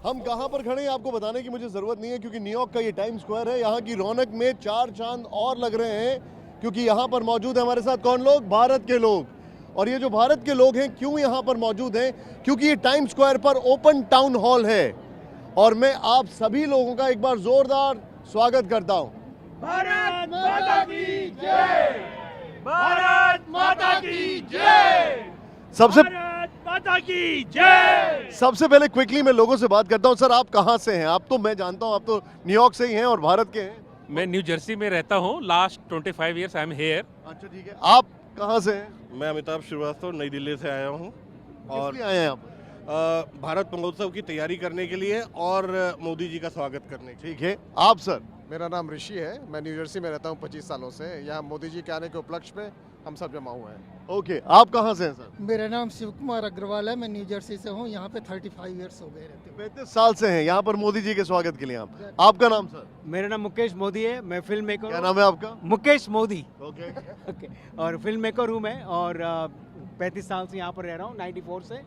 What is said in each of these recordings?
हम कहाँ पर खड़े हैं आपको बताने की मुझे ज़रूरत नहीं है, क्योंकि न्यूयॉर्क का ये टाइम स्क्वायर है। यहाँ की रौनक में चार चांद और लग रहे हैं, क्योंकि यहाँ पर मौजूद है हमारे साथ कौन लोग? भारत के लोग। और ये जो भारत के लोग हैं क्यों यहाँ पर मौजूद हैं? क्योंकि ये टाइम स्क्वायर पर ओपन टाउन हॉल है और मैं आप सभी लोगों का एक बार जोरदार स्वागत करता हूँ। भारत माता की जय! भारत माता की जय! सबसे माता की जय! सबसे पहले क्विकली मैं लोगों से बात करता हूँ। सर, आप कहाँ से हैं? आप तो मैं जानता हूँ आप तो न्यूयॉर्क से ही हैं और भारत के हैं। मैं न्यू जर्सी में रहता हूँ। Last 25 years I am here. अच्छा, ठीक है। आप कहाँ से हैं? मैं अमिताभ श्रीवास्तव नई दिल्ली से आया हूँ और किस लिए आए हैं आप? भारत महोत्सव की तैयारी करने के लिए और मोदी जी का स्वागत करने के लिए। ठीक है। आप सर? मेरा नाम ऋषि है, मैं न्यू जर्सी में रहता हूँ 25 सालों से। यहाँ मोदी जी के आने के उपलक्ष्य में हम सब जमा हुए हैं। ओके, आप कहाँ से हैं सर? मेरा नाम शिव कुमार अग्रवाल है, मैं न्यू जर्सी से हूँ। यहाँ पे 35 इयर्स हो गए रहते हैं। 35 साल से हैं यहाँ पर मोदी जी के स्वागत के लिए। आप, आपका नाम सर? मेरा नाम मुकेश मोदी है, मैं फिल्म मेकर। क्या नाम है आपका? मुकेश मोदी। ओके। ओके। और फिल्म मेकर हूँ मैं और 35 साल से यहाँ पर रह रहा हूँ, 94 से।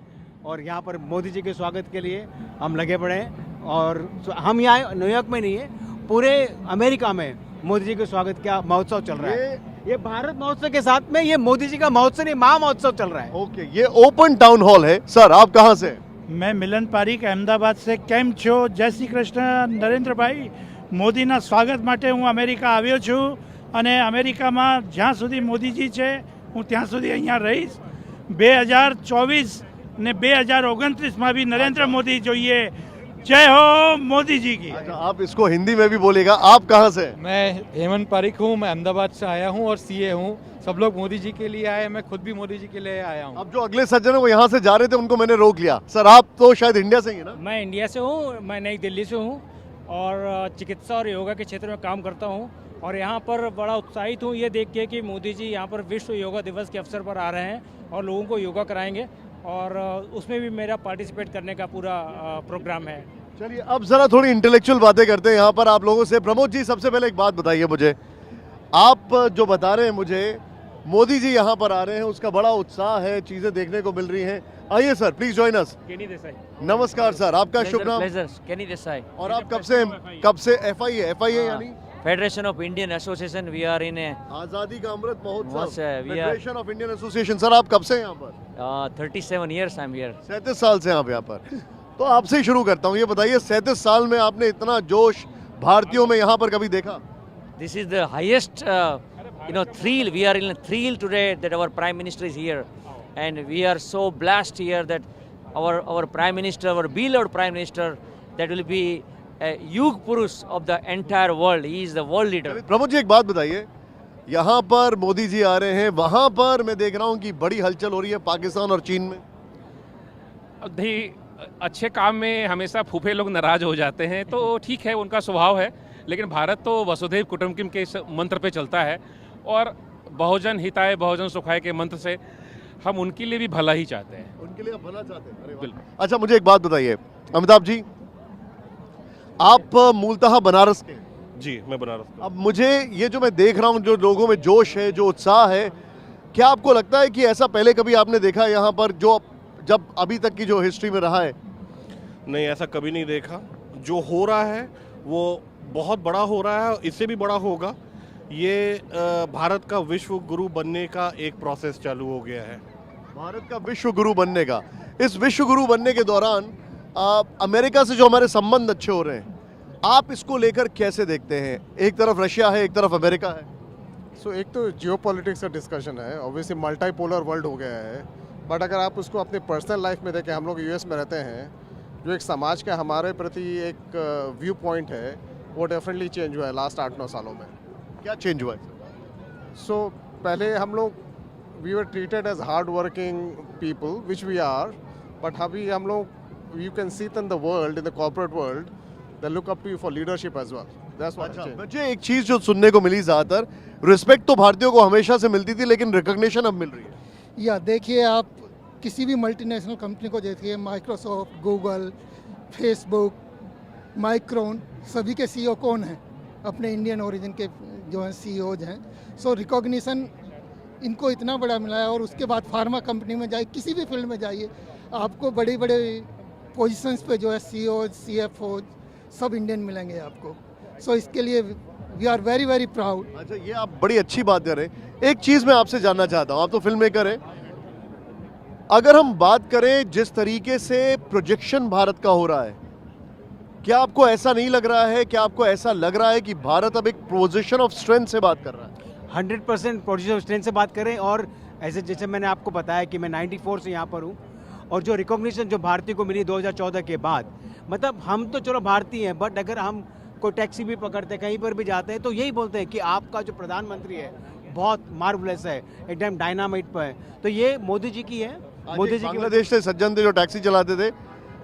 और यहाँ पर मोदी जी के स्वागत के लिए हम लगे पड़े हैं। और हम यहाँ न्यूयॉर्क में नहीं है, पूरे अमेरिका में मोदी जी के स्वागत का महोत्सव चल रहा है। ये भारत महोत्सव के साथ में ये मोदी जी का महोत्सव नहीं, महा महोत्सव चल रहा है। ओके, ये ओपन टाउन हॉल है। सर, आप कहाँ से हैं? मैं મિલન પારીખ અમદાવાદ से કેમ છો? જય શ્રી કૃષ્ણ નરેન્દ્રભાઈ મોદીના સ્વાગત માટે હું અમેરિકા આવ્યો છું અને અમેરિકામાં જ્યાં સુધી મોદીજી છે હું ત્યાં સુધી અહીંયા રહીશ। 2024 ને 2029માં भी नरेंद्र मोदी જોઈએ। जय हो मोदी जी की। अच्छा, आप इसको हिंदी में भी बोलेगा। आप कहाँ से हैं? मैं हेमंत पारिक हूँ, मैं अहमदाबाद से आया हूँ और सीए हूँ। सब लोग मोदी जी के लिए आए, मैं खुद भी मोदी जी के लिए आया हूँ। अब जो अगले सज्जन है वो यहाँ से जा रहे थे, उनको मैंने रोक लिया। सर, आप तो शायद इंडिया से ही है ना? मैं इंडिया से हूँ, मैं नई दिल्ली से हूँ और चिकित्सा और योगा के क्षेत्र में काम करता हूँ। और यहाँ पर बड़ा उत्साहित हूँ ये देख के कि मोदी जी यहाँ पर विश्व योगा दिवस के अवसर पर आ रहे हैं और लोगों को योगा कराएंगे और उसमें भी मेरा पार्टिसिपेट करने का पूरा प्रोग्राम है। चलिए, अब जरा थोड़ी इंटेलेक्चुअल बातें करते हैं यहाँ पर आप लोगों से। प्रमोद जी, सबसे पहले एक बात बताइए मुझे, आप जो बता रहे हैं मुझे मोदी जी यहाँ पर आ रहे हैं, उसका बड़ा उत्साह है, चीजें देखने को मिल रही हैं। आइए सर, प्लीज जॉइन अस। केनी देसाई। नमस्कार सर, आपका शुभ नाम? केनी देसाई। और आप कब से FI है यानी federation of Indian association. We are in Azadi ka Amrit Mahotsav, we are- federation of Indian association. Sir, आप कब से हैं यहाँ पर? 37 इयर्स आई एम हियर। 37 साल से आप यहाँ पर। तो आपसे ही शुरू करता हूँ, ये बताइए 37 साल में आपने इतना जोश भारतीयों में यहाँ पर कभी देखा? This is the highest thrill. We are in a thrill today that our prime minister is here, and we are so blessed here that our prime minister, our beloved prime minister, that will be a युग पुरुष of the entire world. He is the world leader. Pramod ji, एक बात बताइए, यहाँ पर मोदी जी आ रहे हैं, वहाँ पर मैं देख रहा हूँ कि बड़ी हलचल हो रही है पाकिस्तान और चीन में। अच्छे काम में हमेशा फूफे लोग नाराज हो जाते हैं, तो ठीक है, उनका स्वभाव है। लेकिन भारत तो वसुधैव कुटुंबकम के मंत्र पे चलता है और बहुजन हिताय बहुजन सुखाय के मंत्र से हम उनके लिए भी भला ही चाहते हैं। उनके लिए आप भला चाहते हैं? अरे वाह। बिल्कुल। अच्छा, मुझे एक बात बताइए अमिताभ जी, आप मूलतः बनारस के? जी, मैं बनारस का। अब मुझे ये जो मैं देख रहा हूँ, जो लोगों में जोश है, जो उत्साह है, क्या आपको लगता है कि ऐसा पहले कभी आपने देखा यहाँ पर, जो जब अभी तक की जो हिस्ट्री में रहा है? नहीं, ऐसा कभी नहीं देखा। जो हो रहा है वो बहुत बड़ा हो रहा है, इससे भी बड़ा होगा। ये भारत का विश्व गुरु बनने का एक प्रोसेस चालू हो गया है। भारत का विश्व गुरु बनने का। इस विश्व गुरु बनने के दौरान अमेरिका से जो हमारे संबंध अच्छे हो रहे हैं, आप इसको लेकर कैसे देखते हैं? एक तरफ रशिया है, एक तरफ अमेरिका है। सो एक तो जियोपॉलिटिक्स का डिस्कशन है, ऑब्वियसली मल्टीपोलर वर्ल्ड हो गया है। बट अगर आप उसको अपनी पर्सनल लाइफ में देखें, हम लोग यूएस में रहते हैं, जो एक समाज का हमारे प्रति एक व्यू पॉइंट है, वो डेफिनेटली चेंज हुआ है लास्ट 8-9 सालों में। क्या चेंज हुआ है? सो पहले हम लोग we were treated as hard working people, which we are, but अभी हम लोग you can see in the world, in the corporate world, they look up to you for leadership as well. That's what change. मुझे एक चीज जो सुनने को मिली, ज्यादातर रिस्पेक्ट तो भारतीयों को हमेशा से मिलती थी, लेकिन रिकॉग्निशन अब मिल रही है। या देखिए, आप किसी भी मल्टीनेशनल कंपनी को देखिए, माइक्रोसॉफ्ट, गूगल, फेसबुक, माइक्रोन, सभी के CEO कौन हैं? अपने इंडियन ओरिजिन के जो हैं CEOज हैं। सो रिकॉग्निशन इनको इतना बड़ा मिला है। और उसके बाद फार्मा कंपनी में जाइए, किसी भी फील्ड में जाइए, आपको बड़े बड़े पोजीशंस पे जो है CEO, CFO सब इंडियन मिलेंगे आपको। सो इसके लिए we are very very proud. अच्छा, ये आप बड़ी अच्छी बात कर रहे हैं। एक चीज मैं आपसे जानना चाहता हूं, आप तो फिल्म मेकर हैं, अगर हम बात करें जिस तरीके से प्रोजेक्शन भारत का हो रहा है, क्या आपको ऐसा नहीं लग रहा है, क्या आपको ऐसा लग रहा है कि भारत अब एक पोजीशन ऑफ स्ट्रेंथ से बात कर रहा है? 100% पोजीशन ऑफ स्ट्रेंथ से बात करें। और ऐसे जैसे मैंने आपको बताया कि मैं 94 से यहाँ पर हूँ, और जो रिकॉग्निशन जो भारतीय को मिली 2014 के बाद, मतलब हम तो चलो भारतीय हैं, बट अगर हम कोई टैक्सी भी पकड़ते कहीं पर भी जाते हैं तो यही बोलते हैं कि आपका जो प्रधानमंत्री है बहुत मार्वलेस है, एकदम डायनामाइट पर है। तो ये मोदी जी की है। मोदी जी बांग्लादेश से सज्जन थे जो टैक्सी चलाते थे,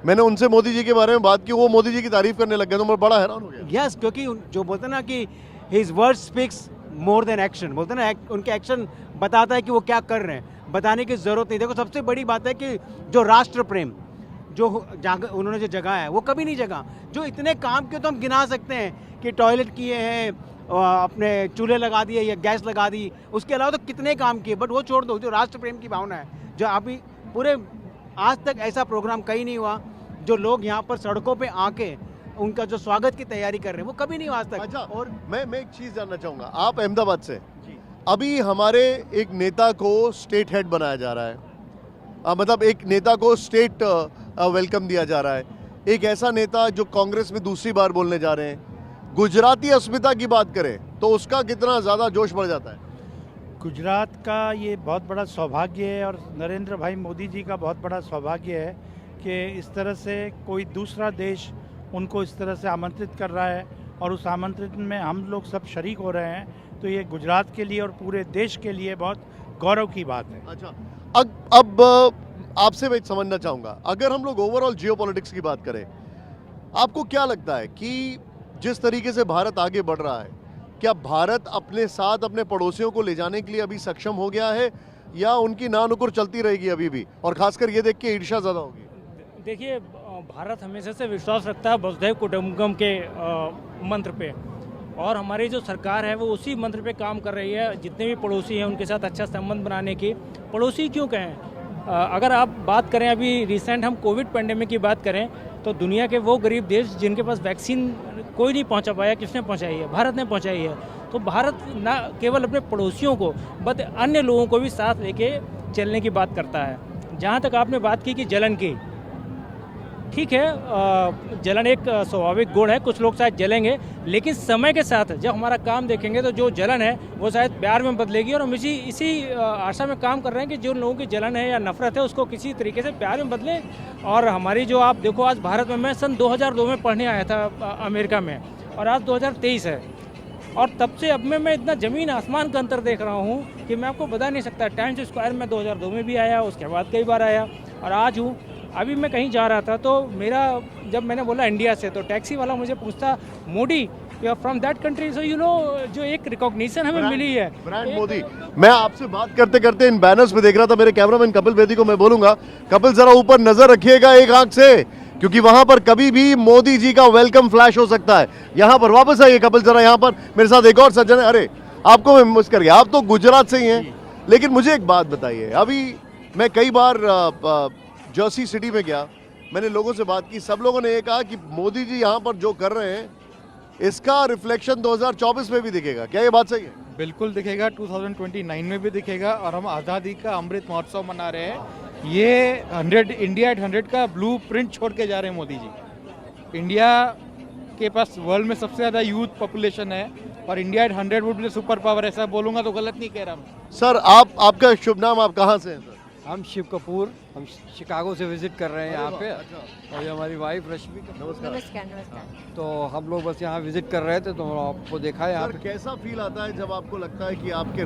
मैंने उनसे मोदी जी के बारे में बात की, वो मोदी जी की तारीफ करने लग गए, तो मैं बड़ा हैरान हो गया। यस, क्योंकि जो बोलते हैं ना कि his word speaks more than action, बोलते हैं ना उनके एक्शन बताता है कि वो क्या कर रहे हैं, बताने की जरूरत नहीं। देखो सबसे बड़ी बात है कि जो राष्ट्र प्रेम जो उन्होंने जो जगह है वो कभी नहीं जगा। जो इतने काम किए तो हम गिना सकते हैं कि टॉयलेट किए हैं, अपने चूल्हे लगा दिए या गैस लगा दी, उसके अलावा तो कितने काम किए, बट वो छोड़ दो। जो राष्ट्र प्रेम की भावना है, जो अभी पूरे आज तक ऐसा प्रोग्राम कहीं नहीं हुआ जो लोग यहाँ पर सड़कों पे आके उनका जो स्वागत की तैयारी कर रहे हैं, वो कभी नहीं हुआ आज तक। अच्छा, और मैं एक चीज जानना चाहूंगा, आप अहमदाबाद से, अभी हमारे एक नेता को स्टेट हेड बनाया जा रहा है, मतलब एक नेता को स्टेट वेलकम दिया जा रहा है, एक ऐसा नेता जो कांग्रेस में दूसरी बार बोलने जा रहे हैं। गुजराती अस्मिता की बात करें तो उसका कितना ज़्यादा जोश बढ़ जाता है? गुजरात का ये बहुत बड़ा सौभाग्य है और नरेंद्र भाई मोदी जी का बहुत बड़ा सौभाग्य है कि इस तरह से कोई दूसरा देश उनको इस तरह से आमंत्रित कर रहा है और उस आमंत्रण में हम लोग सब शरीक हो रहे हैं। तो ये गुजरात के लिए और पूरे देश के लिए बहुत गौरव की बात है। अच्छा, अब आपसे मैं समझना चाहूँगा, अगर हम लोग ओवरऑल जियोपॉलिटिक्स की बात करें, आपको क्या लगता है कि जिस तरीके से भारत आगे बढ़ रहा है, क्या भारत अपने साथ अपने पड़ोसियों को ले जाने के लिए अभी सक्षम हो गया है या उनकी नानुकुर चलती रहेगी अभी भी, और खासकर ये देख के ईर्ष्या ज़्यादा होगी? देखिए, भारत हमेशा से विश्वास रखता है वसुधैव कुटुंबकम के मंत्र पे, और हमारी जो सरकार है वो उसी मंत्र पे काम कर रही है। जितने भी पड़ोसी हैं उनके साथ अच्छा संबंध बनाने की। पड़ोसी क्यों कहें, अगर आप बात करें अभी रिसेंट हम कोविड पेंडेमिक की बात करें तो दुनिया के वो गरीब देश जिनके पास वैक्सीन कोई नहीं पहुंचा पाया, किसने पहुंचाई है? भारत ने पहुंचाई है। तो भारत ना केवल अपने पड़ोसियों को बट अन्य लोगों को भी साथ लेके चलने की बात करता है। जहां तक आपने बात की कि जलन की, ठीक है, जलन एक स्वाभाविक गुण है, कुछ लोग शायद जलेंगे, लेकिन समय के साथ जब हमारा काम देखेंगे तो जो जलन है वो शायद प्यार में बदलेगी। और हम इसी आशा में काम कर रहे हैं कि जो लोगों की जलन है या नफरत है उसको किसी तरीके से प्यार में बदले। और हमारी जो आप देखो, आज भारत में, मैं सन 2002 में पढ़ने आया था अमेरिका में, और आज 2023 है, और तब से अब में मैं इतना ज़मीन आसमान का अंतर देख रहा हूँ कि मैं आपको बता नहीं सकता। टाइम्स स्क्वायर में 2002 में भी आया, उसके बाद कई बार आया, और आज हूँ। अभी मैं कहीं जा रहा था तो जब मैंने बोला इंडिया से, तो टैक्सी वाला मुझे पूछता, Modi you are from that country, so you know, जो एक रिकॉग्निशन हमें मिली है, ब्रांड मोदी। मैं आपसे बात करते करते इन बैनर्स पे देख रहा था, मेरे कैमरामैन कपिल बेदी को मैं बोलूंगा, कपिल जरा ऊपर नजर रखिएगा एक आंख से, क्योंकि वहां पर कभी भी मोदी जी का वेलकम फ्लैश हो सकता है। यहाँ पर वापस आइए कपिल, जरा यहाँ पर मेरे साथ एक और सज्जन है। अरे, आपको मैं मिस कर गया, आप तो गुजरात से ही हैं, लेकिन मुझे एक बात बताइए, अभी मैं कई बार जर्सी सिटी में गया, मैंने लोगों से बात की, सब लोगों ने ये कहा कि मोदी जी यहाँ पर जो कर रहे हैं इसका रिफ्लेक्शन 2024 में भी दिखेगा। क्या ये बात सही है? बिल्कुल दिखेगा, 2029 में भी दिखेगा। और हम आज़ादी का अमृत महोत्सव मना रहे हैं। ये 100 इंडिया एट 100 का ब्लू प्रिंट छोड़ के जा रहे हैं मोदी जी। इंडिया के पास वर्ल्ड में सबसे ज़्यादा यूथ पॉपुलेशन है और India at 100 would be super power, ऐसा बोलूँगा तो गलत नहीं कह रहा हूँ। सर, आपका शुभ नाम, आप कहाँ से हैं सर? हम शिव कपूर, हम शिकागो से विजिट कर रहे हैं यहाँ पे, और ये हमारी वाइफ रश्मि। नमस्कार। नमस्कार। तो हम लोग बस यहाँ विजिट कर रहे थे, तो आपको देखा है यहाँ सर, पे। कैसा फील आता है जब आपको लगता है कि आपके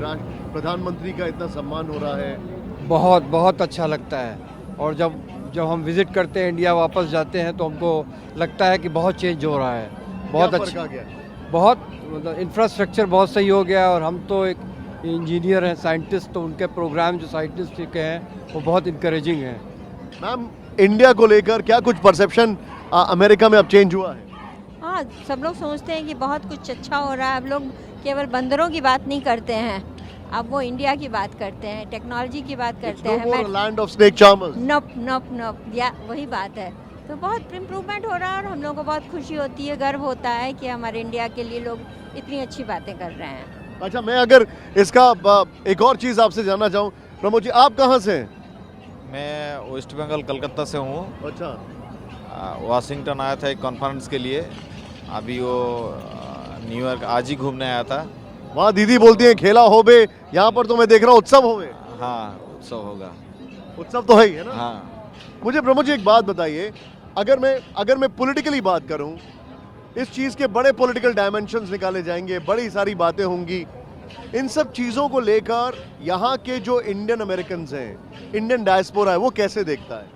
प्रधानमंत्री का इतना सम्मान हो रहा है? बहुत बहुत अच्छा लगता है। और जब हम विजिट करते हैं, इंडिया वापस जाते हैं, तो हमको लगता है कि बहुत चेंज हो रहा है, बहुत अच्छा, बहुत मतलब इंफ्रास्ट्रक्चर बहुत सही हो गया। और हम तो एक इंजीनियर हैं, साइंटिस्ट, तो उनके प्रोग्राम जो साइंटिस्ट के हैं वो बहुत इंकरेजिंग हैं। मैम, इंडिया को लेकर क्या कुछ परसेप्शन अमेरिका में अब चेंज हुआ है? हाँ, सब लोग सोचते हैं कि बहुत कुछ अच्छा हो रहा है। अब लोग केवल बंदरों की बात नहीं करते हैं, अब वो इंडिया की बात करते हैं, टेक्नोलॉजी की बात करते हैं। Land of snake charmers. नप नप नप, या वही बात है। तो बहुत इम्प्रूवमेंट हो रहा है और हम लोगों को बहुत खुशी होती है, गर्व होता है कि हमारे इंडिया के लिए लोग इतनी अच्छी बातें कर रहे हैं। अच्छा, मैं अगर इसका एक और चीज़ आपसे जानना चाहूँ, प्रमोद जी आप कहाँ से हैं? मैं वेस्ट बंगाल कलकत्ता से हूँ। अच्छा, वाशिंगटन आया था एक कॉन्फ्रेंस के लिए, अभी वो न्यूयॉर्क आज ही घूमने आया था। वहाँ दीदी बोलती हैं खेला हो बे, यहाँ पर तो मैं देख रहा हूँ उत्सव हो बे। हाँ, उत्सव होगा। उत्सव तो है ही है ना। हाँ, मुझे प्रमोद जी एक बात बताइए, अगर मैं पॉलिटिकली बात करूं, इस चीज़ के बड़े पॉलिटिकल डायमेंशंस निकाले जाएंगे, बड़ी सारी बातें होंगी, इन सब चीज़ों को लेकर यहाँ के जो इंडियन अमेरिकन्स हैं, इंडियन डायस्पोरा है, वो कैसे देखता है?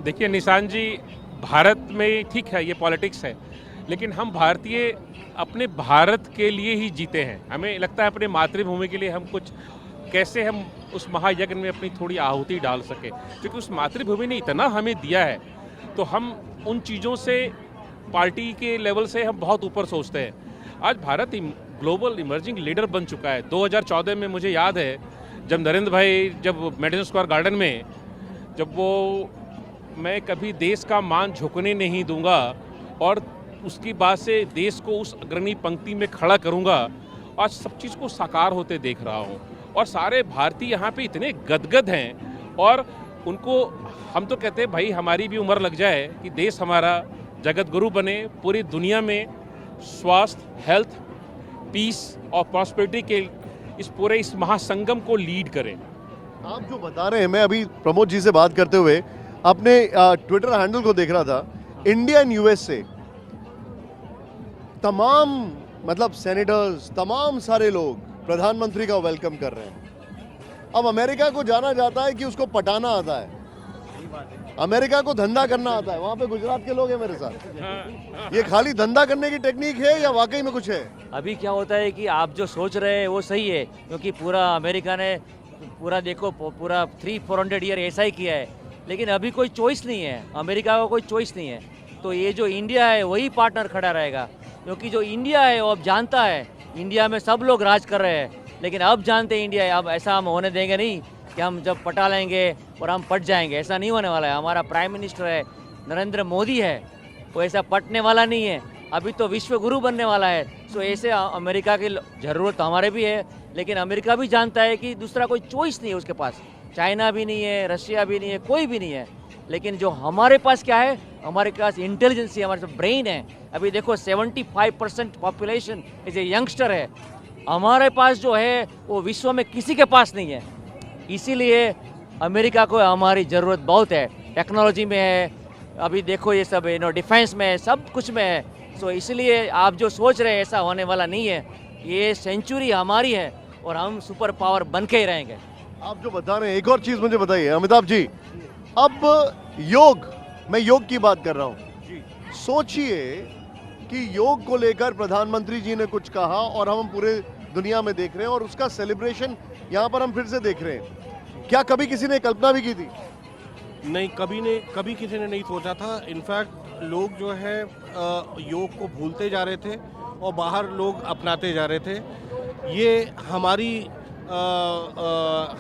देखिए निशान जी, भारत में ठीक है ये पॉलिटिक्स है, लेकिन हम भारतीय अपने भारत के लिए ही जीते हैं। हमें लगता है अपने मातृभूमि के लिए हम कुछ कैसे हम उस महायज्ञ में अपनी थोड़ी आहुति डाल सके, क्योंकि उस मातृभूमि ने इतना हमें दिया है, तो हम उन चीज़ों से पार्टी के लेवल से हम बहुत ऊपर सोचते हैं। आज भारत ग्लोबल इमर्जिंग लीडर बन चुका है। 2014 में मुझे याद है जब नरेंद्र भाई जब मैडिसन स्क्वायर गार्डन में जब वो मैं कभी देश का मान झुकने नहीं दूंगा और उसकी बात से देश को उस अग्रणी पंक्ति में खड़ा करूंगा, आज सब चीज़ को साकार होते देख रहा हूं और सारे भारतीय यहाँ पे इतने गदगद हैं और उनको हम तो कहते हैं भाई हमारी भी उम्र लग जाए कि देश हमारा जगत गुरु बने, पूरी दुनिया में स्वास्थ्य, हेल्थ, पीस और प्रॉस्पेरिटी के इस महासंगम को लीड करें। आप जो बता रहे हैं, मैं अभी प्रमोद जी से बात करते हुए अपने ट्विटर हैंडल को देख रहा था, इंडिया एंड यूएस से तमाम मतलब सेनेटर्स, तमाम सारे लोग प्रधानमंत्री का वेलकम कर रहे हैं। अब अमेरिका को जाना जाता है कि उसको पटाना आता है, अमेरिका को धंधा करना आता है। वहाँ पे गुजरात के लोग हैं मेरे साथ। ये खाली धंधा करने की टेक्निक है या वाकई में कुछ है? अभी क्या होता है कि आप जो सोच रहे हैं वो सही है, क्योंकि पूरा अमेरिका ने पूरा देखो पूरा 300-400 ईयर ऐसा ही किया है, लेकिन अभी कोई चॉइस नहीं है, अमेरिका का कोई चॉइस नहीं है। तो ये जो इंडिया है वही पार्टनर खड़ा रहेगा, क्योंकि जो इंडिया है वो अब जानता है इंडिया में सब लोग राज कर रहे हैं, लेकिन अब जानते हैं इंडिया है, अब ऐसा हम होने देंगे नहीं कि हम जब पटा लेंगे और हम पट जाएंगे, ऐसा नहीं होने वाला है। हमारा प्राइम मिनिस्टर है नरेंद्र मोदी है, वो ऐसा पटने वाला नहीं है, अभी तो विश्व गुरु बनने वाला है। सो ऐसे अमेरिका की ज़रूरत हमारे भी है, लेकिन अमेरिका भी जानता है कि दूसरा कोई चॉइस नहीं है उसके पास, चाइना भी नहीं है, रशिया भी नहीं है, कोई भी नहीं है। लेकिन जो हमारे पास क्या है, हमारे पास इंटेलिजेंस है, हमारे पास ब्रेन है। अभी देखो 75% पॉपुलेशन इज ए यंगस्टर है, हमारे पास जो है वो विश्व में किसी के पास नहीं है। इसीलिए अमेरिका को हमारी ज़रूरत बहुत है, टेक्नोलॉजी में है, अभी देखो ये सब डिफेंस में है, सब कुछ में है। सो इसलिए आप जो सोच रहे हैं ऐसा होने वाला नहीं है, ये सेंचुरी हमारी है और हम सुपर पावर बन के ही रहेंगे। आप जो बता रहे हैं, एक और चीज़ मुझे बताइए अमिताभ जी, अब योग, मैं योग की बात कर रहा हूँ, सोचिए कि योग को लेकर प्रधानमंत्री जी ने कुछ कहा और हम पूरे दुनिया में देख रहे हैं और उसका सेलिब्रेशन यहाँ पर हम फिर से देख रहे हैं। क्या कभी किसी ने कल्पना भी की थी? नहीं, कभी किसी ने नहीं सोचा था। इनफैक्ट लोग जो है योग को भूलते जा रहे थे और बाहर लोग अपनाते जा रहे थे। ये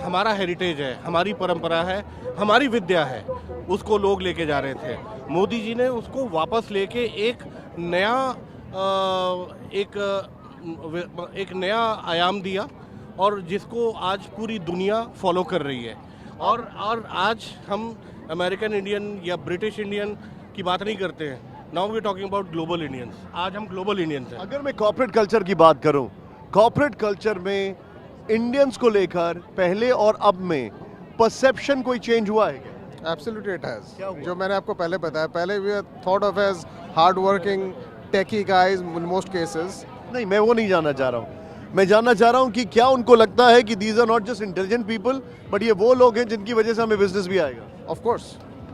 हमारा हेरिटेज है, हमारी परंपरा है, हमारी विद्या है, उसको लोग लेके जा रहे थे। मोदी जी ने उसको वापस लेके एक नया आयाम दिया और जिसको आज पूरी दुनिया फॉलो कर रही है। और आज हम अमेरिकन इंडियन या ब्रिटिश इंडियन की बात नहीं करते हैं, now we talking about global Indians. आज हम ग्लोबल इंडियंस हैं। अगर मैं कॉर्पोरेट कल्चर की बात करूं, कॉर्पोरेट कल्चर में इंडियंस को लेकर पहले और अब में परसेप्शन कोई चेंज हुआ है क्या? Absolutely it has. जो मैंने आपको पहले बताया, पहले we were thought of as hard working techie guys in most cases. नहीं, मैं वो नहीं जानना चाह रहा हूँ। मैं जानना चाह रहा हूँ कि क्या उनको लगता है कि these are not just intelligent people, but ये वो लोग हैं जिनकी वजह से हमें बिजनेस भी आएगा। Of course,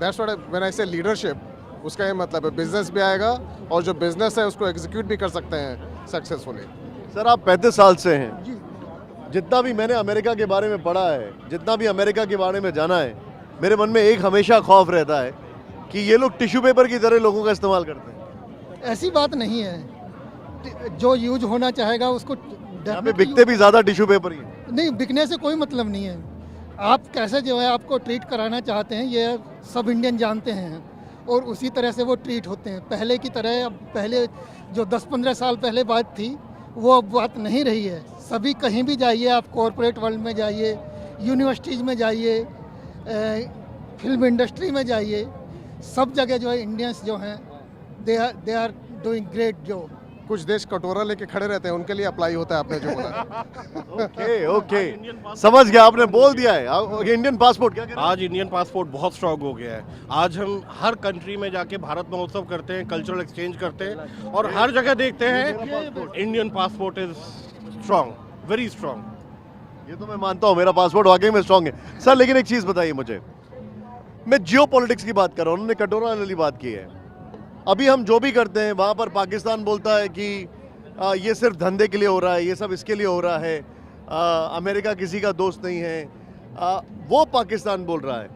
that's what when I say leadership, उसका ये मतलब है बिजनेस भी आएगा और जो बिजनेस है उसको एग्जीक्यूट भी कर सकते हैं सक्सेसफुली। सर, आप 35 साल से हैं, जितना भी मैंने अमेरिका के बारे में पढ़ा है, जितना भी अमेरिका के बारे में जाना है, मेरे मन में एक हमेशा खौफ रहता है कि ये लोग टिश्यू पेपर की तरह लोगों का इस्तेमाल करते हैं। ऐसी बात नहीं है, जो यूज होना चाहेगा उसको यहाँ पे बिकते भी ज़्यादा टिश्यू पेपर ही नहीं, बिकने से कोई मतलब नहीं है। आप कैसे जो है आपको ट्रीट कराना चाहते हैं, ये सब इंडियन जानते हैं और उसी तरह से वो ट्रीट होते हैं। पहले की तरह अब पहले जो 10-15 साल पहले बात थी वो अब बात नहीं रही है। सभी कहीं भी जाइए, आप कॉरपोरेट वर्ल्ड में जाइए, यूनिवर्सिटीज़ में जाइए, फिल्म इंडस्ट्री में जाइए, सब जगह जो है इंडियंस जो हैं they are doing great job. कुछ देश कटोरा लेके खड़े रहते हैं, उनके लिए अप्लाई होता है आपने जो बोला। ओके ओके, समझ गया, आपने बोल दिया है। इंडियन पासपोर्ट क्या कह रहे हैं? आज इंडियन पासपोर्ट बहुत स्ट्रांग हो गया है। आज हम हर कंट्री में जाके भारत महोत्सव करते हैं, कल्चरल एक्सचेंज करते हैं और हर जगह देखते हैं Indian passport is strong, very strong. ये तो मैं मानता हूँ, मेरा पासपोर्ट वाकई में स्ट्रांग है सर। लेकिन एक चीज बताइए मुझे, मैं जियो पॉलिटिक्स की बात कर रहा हूँ, उन्होंने कटोरा वाली बात की है। अभी हम जो भी करते हैं वहाँ पर पाकिस्तान बोलता है कि ये सिर्फ धंधे के लिए हो रहा है, ये सब इसके लिए हो रहा है, अमेरिका किसी का दोस्त नहीं है। वो पाकिस्तान बोल रहा है,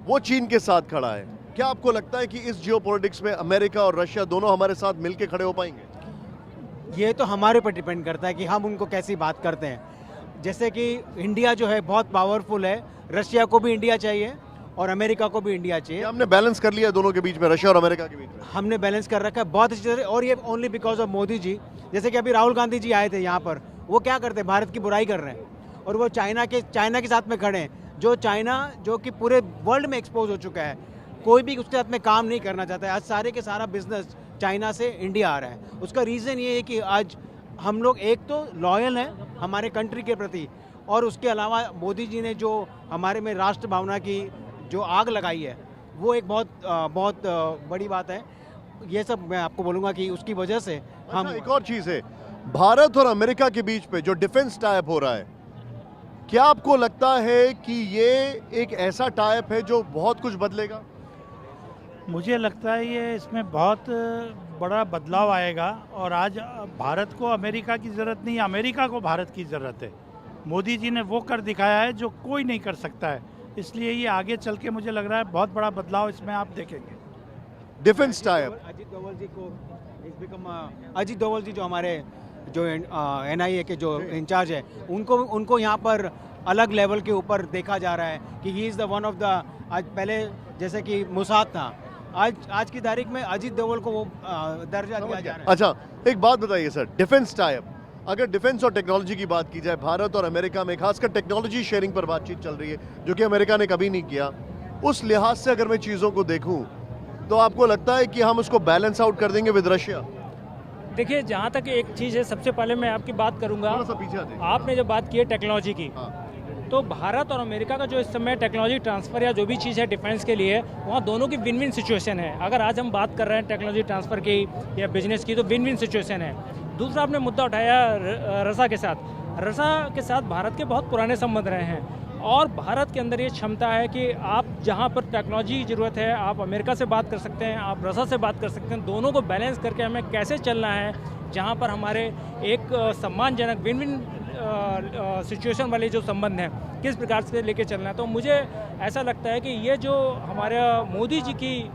वो चीन के साथ खड़ा है। क्या आपको लगता है कि इस जियो पॉलिटिक्स में अमेरिका और रशिया दोनों हमारे साथ मिलकर खड़े हो पाएंगे? ये तो हमारे पर डिपेंड करता है कि हम उनको कैसी बात करते हैं। जैसे कि इंडिया जो है बहुत पावरफुल है, रशिया को भी इंडिया चाहिए और अमेरिका को भी इंडिया चाहिए। हमने बैलेंस कर लिया दोनों के बीच में, रशिया और अमेरिका के बीच में हमने बैलेंस कर रखा है बहुत अच्छी तरह, और ये ओनली बिकॉज ऑफ मोदी जी। जैसे कि अभी राहुल गांधी जी आए थे यहाँ पर, वो क्या करते हैं, भारत की बुराई कर रहे हैं और वो चाइना के साथ में खड़े हैं। जो चाइना जो कि पूरे वर्ल्ड में एक्सपोज हो चुका है, कोई भी उसके साथ में काम नहीं करना चाहता है। आज सारे के सारा बिजनेस चाइना से इंडिया आ रहा है। उसका रीज़न ये है कि आज हम लोग एक तो लॉयल हैं हमारे कंट्री के प्रति, और उसके अलावा मोदी जी ने जो हमारे में राष्ट्र भावना की जो आग लगाई है, वो एक बहुत बड़ी बात है। ये सब मैं आपको बोलूँगा कि उसकी वजह से हम एक और चीज़ है, भारत और अमेरिका के बीच पे जो डिफेंस टाइप हो रहा है, क्या आपको लगता है कि ये एक ऐसा टाइप है जो बहुत कुछ बदलेगा? मुझे लगता है ये इसमें बहुत बड़ा बदलाव आएगा और आज भारत को अमेरिका की ज़रूरत नहीं, अमेरिका को भारत की ज़रूरत है। मोदी जी ने वो कर दिखाया है जो कोई नहीं कर सकता है, इसलिए ये आगे चल के मुझे लग रहा है बहुत बड़ा बदलाव इसमें आप देखेंगे। डिफेंस टाइप अजीत डोवल जी जो हमारे जो NIA के जो इंचार्ज है, उनको यहाँ पर अलग लेवल के ऊपर देखा जा रहा है कि he is the one of the, आज पहले जैसे कि मुसाद था, आज की तारीख में अजीत डोवल को वो दर्जा दिया जा रहा है। अच्छा, एक बात बताइए सर, डिफेंस टाइप, अगर डिफेंस और टेक्नोलॉजी की बात की जाए, भारत और अमेरिका में खासकर टेक्नोलॉजी शेयरिंग पर बातचीत चल रही है, जो कि अमेरिका ने कभी नहीं किया। उस लिहाज से अगर मैं चीज़ों को देखूं तो आपको लगता है कि हम उसको बैलेंस आउट कर देंगे विद रशिया? देखिए, जहाँ तक एक चीज़ है, सबसे पहले मैं आपकी बात करूँगा, आपने जो बात की है टेक्नोलॉजी की, तो भारत और अमेरिका का जो इस समय टेक्नोलॉजी ट्रांसफ़र या जो भी चीज़ है डिफेंस के लिए, वहाँ दोनों की विन विन सिचुएशन है। अगर आज हम बात कर रहे हैं टेक्नोलॉजी ट्रांसफ़र की या बिजनेस की, तो विन विन सिचुएशन है। दूसरा आपने मुद्दा उठाया रसा के साथ। रसा के साथ भारत के बहुत पुराने संबंध रहे हैं और भारत के अंदर ये क्षमता है कि आप जहाँ पर टेक्नोलॉजी की ज़रूरत है, आप अमेरिका से बात कर सकते हैं, आप रसा से बात कर सकते हैं। दोनों को बैलेंस करके हमें कैसे चलना है, जहाँ पर हमारे एक सम्मानजनक विन विन सिचुएशन वाले जो संबंध हैं, किस प्रकार से लेके चलना है। तो मुझे ऐसा लगता है कि ये जो हमारे मोदी जी की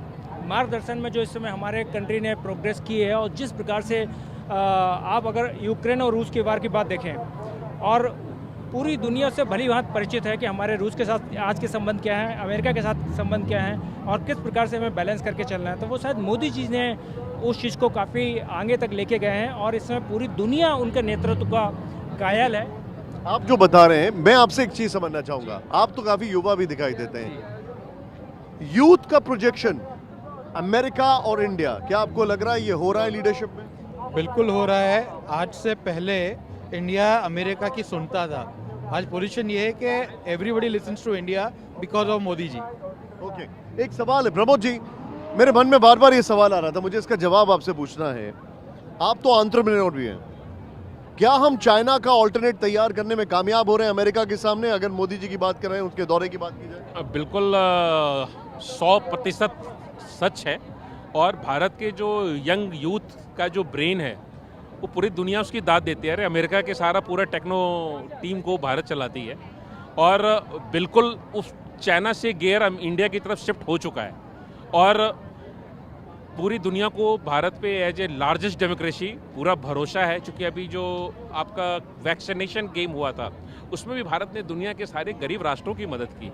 मार्गदर्शन में जो इस समय हमारे कंट्री ने प्रोग्रेस की है, और जिस प्रकार से आप अगर यूक्रेन और रूस के वार की बात देखें, और पूरी दुनिया से भली भांति परिचित है कि हमारे रूस के साथ आज के संबंध क्या हैं, अमेरिका के साथ संबंध क्या हैं और किस प्रकार से हमें बैलेंस करके चलना है। तो वो शायद मोदी जी ने उस चीज़ को काफ़ी आगे तक लेके गए हैं और इसमें पूरी दुनिया उनके नेतृत्व का कायल है। आप जो बता रहे हैं, मैं आपसे एक चीज़ समझना चाहूँगा, आप तो काफ़ी युवा भी दिखाई देते हैं, यूथ का प्रोजेक्शन अमेरिका और इंडिया, क्या आपको लग रहा है ये हो रहा है लीडरशिप में? बिल्कुल हो रहा है। आज से पहले इंडिया अमेरिका की सुनता था, आज पोजीशन ये है कि everybody listens to India because of Modi ji. Okay, एक सवाल है प्रमोद जी, मेरे मन में बार बार ये सवाल आ रहा था, मुझे इसका जवाब आपसे पूछना है। आप तो एंटरप्रेन्योर भी हैं, क्या हम चाइना का ऑल्टरनेट तैयार करने में कामयाब हो रहे हैं अमेरिका के सामने, अगर मोदी जी की बात कर रहे हैं, उसके दौरे की बात की जाए? बिल्कुल 100% सच है। और भारत के जो यंग यूथ का जो ब्रेन है, वो पूरी दुनिया उसकी दाद देती है। अरे अमेरिका के सारा पूरा टेक्नो टीम को भारत चलाती है और बिल्कुल उस चाइना से गियर इंडिया की तरफ शिफ्ट हो चुका है और पूरी दुनिया को भारत पे एज ए लार्जेस्ट डेमोक्रेसी पूरा भरोसा है। चूँकि अभी जो आपका वैक्सीनेशन गेम हुआ था, उसमें भी भारत ने दुनिया के सारे गरीब राष्ट्रों की मदद की।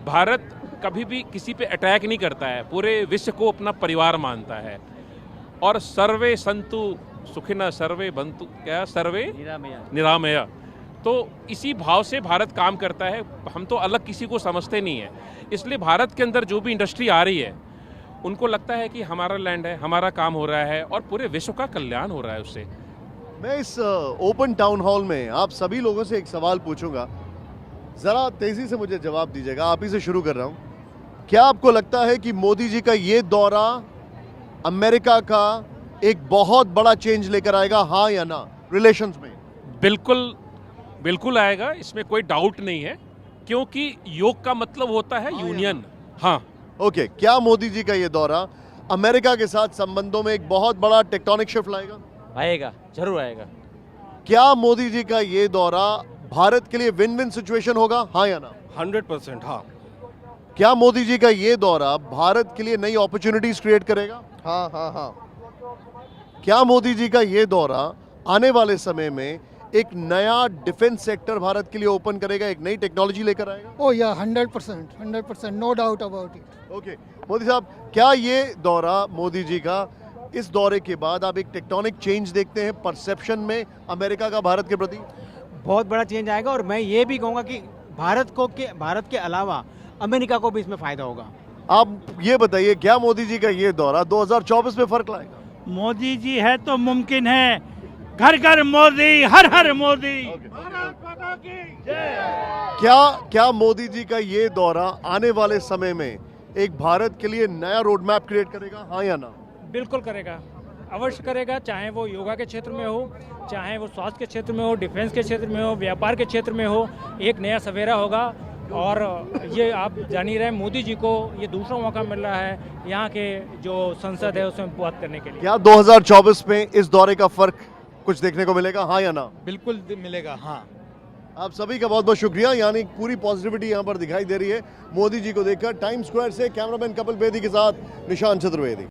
भारत कभी भी किसी पे अटैक नहीं करता है, पूरे विश्व को अपना परिवार मानता है। और सर्वे संतु सुखिनः सर्वे बंतु, क्या सर्वे निरामया, तो इसी भाव से भारत काम करता है। हम तो अलग किसी को समझते नहीं है, इसलिए भारत के अंदर जो भी इंडस्ट्री आ रही है उनको लगता है कि हमारा लैंड है, हमारा काम हो रहा है और पूरे विश्व का कल्याण हो रहा है उससे। मैं इस ओपन टाउन हॉल में आप सभी लोगों से एक सवाल पूछूंगा, जरा तेजी से मुझे जवाब दीजिएगा। आप ही से शुरू कर रहा हूं। क्या आपको लगता है कि मोदी जी का ये दौरा अमेरिका का एक बहुत बड़ा चेंज लेकर आएगा, हाँ या ना, रिलेशंस में? बिल्कुल बिल्कुल आएगा, इसमें कोई डाउट नहीं है, क्योंकि योग का मतलब होता है यूनियन। हाँ, ओके, क्या मोदी जी का ये दौरा अमेरिका के साथ संबंधों में एक बहुत बड़ा टेक्टोनिक शिफ्ट लाएगा? आएगा, जरूर आएगा। क्या मोदी जी का ये दौरा भारत के लिए विन विन सिचुएशन होगा, हाँ या ना? 100% हाँ। क्या मोदी जी का ये दौरा भारत के लिए नई अपॉर्चुनिटीज क्रिएट करेगा? हाँ हाँ हाँ। क्या मोदी जी का ये दौरा आने वाले समय में एक नया डिफेंस सेक्टर भारत के लिए ओपन करेगा, एक नई टेक्नोलॉजी लेकर आएगा? Oh yeah, 100%, no doubt about it. Okay, Modi साहब, क्या ये दौरा मोदी जी का, इस दौरे के बाद आप एक टेक्टोनिक चेंज देखते हैं परसेप्शन में अमेरिका का भारत के प्रति? बहुत बड़ा चेंज आएगा और मैं ये भी कहूँगा कि भारत के अलावा अमेरिका को भी इसमें फ़ायदा होगा। आप ये बताइए, क्या मोदी जी का ये दौरा 2024 में फर्क लाएगा? मोदी जी है तो मुमकिन है, घर घर मोदी, हर हर मोदी। क्या मोदी जी का ये दौरा आने वाले समय में एक भारत के लिए नया रोड मैप क्रिएट करेगा, हाँ या ना? बिल्कुल करेगा, अवश्य करेगा, चाहे वो योगा के क्षेत्र में हो, चाहे वो स्वास्थ्य के क्षेत्र में हो, डिफेंस के क्षेत्र में हो, व्यापार के क्षेत्र में हो, एक नया सवेरा होगा। और ये आप जान ही रहे हैं, मोदी जी को ये दूसरा मौका मिल रहा है यहाँ के जो संसद है उसमें बात करने के लिए। क्या 2024 में इस दौरे का फर्क कुछ देखने को मिलेगा, हाँ या ना? बिल्कुल मिलेगा, हाँ। आप सभी का बहुत बहुत शुक्रिया, यानी पूरी पॉजिटिविटी यहाँ पर दिखाई दे रही है मोदी जी को देखकर। टाइम स्क्वायर से कैमरामैन कपिल बेदी के साथ निशान चतुर्वेदी।